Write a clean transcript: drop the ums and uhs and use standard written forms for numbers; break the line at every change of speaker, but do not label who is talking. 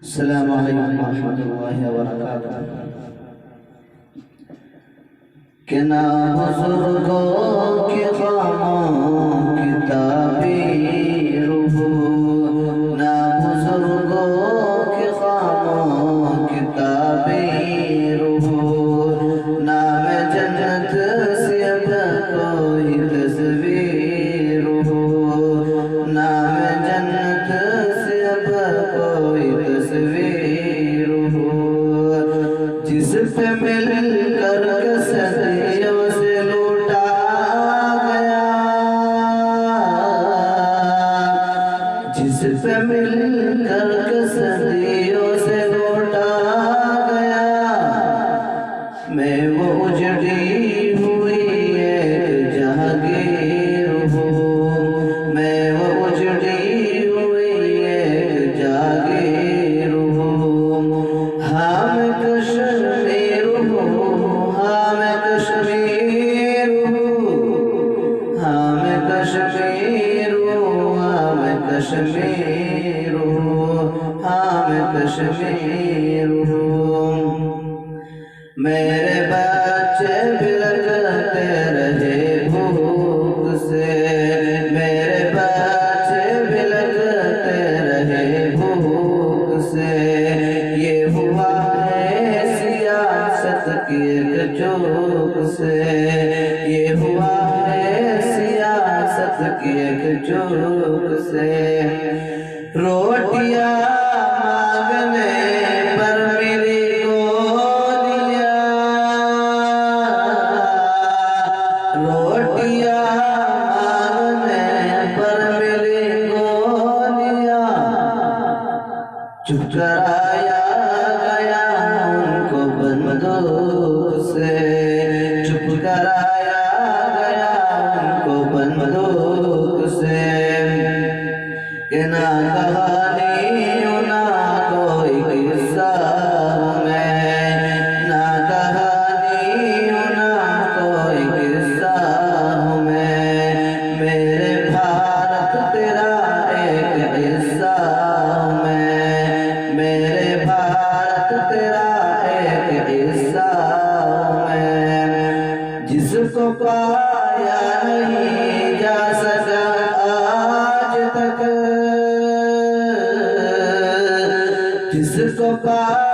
अस्सलामु अलैकुम रहमतुल्लाहि व बरकातुहू। के ना बुजुर्गों के ख़ामों की ताबीर हो, ना बुजुर्गों के ख़ामों की ताबीर हो, नाम जन्नत से अब कोई तस्वीर हो, नाम जन्नत से अब कोई तस्वीर हो, जिस पे मिलकर सदियों से लूटा गया, जिस पे मिलकर सदियों से लूटा गया, मैं वो उजड़ी हुई एक जहांगीर हूँ, मैं वो उजड़ी हुई एक जहांगीर हूँ। हाँ मैं कश्मीर हूँ, हाँ मैं कश्मीर हूँ, हाँ मैं कश्मीर हूँ, हाँ मैं कश्मीर हूँ, हाँ मैं कश्मीर हूँ। मेरे बच्चे बिलखते रहे भूख से, मेरे बच्चे बिलखते रहे भूख से, ये हुआ है सियासत की एक चूक से, ये हुआ है सियासत की एक चूक से। रोटियां मांगने पर मेरी गोलियां, रोटियां मांगने पर मेरी गोलियां, चुप कराया गया उनको बंदूक से, चुप कराया गया उनको बंदूक से। कि ना कहानी ना कोई किस्सा मैं, ना कहानी ना कोई किस्सा मैं, मेरे भारत तेरा एक हिस्सा मैं, मेरे भारत तेरा एक हिस्सा मैं। जिसको पाया नहीं जा सका आज तक, जिसको पाया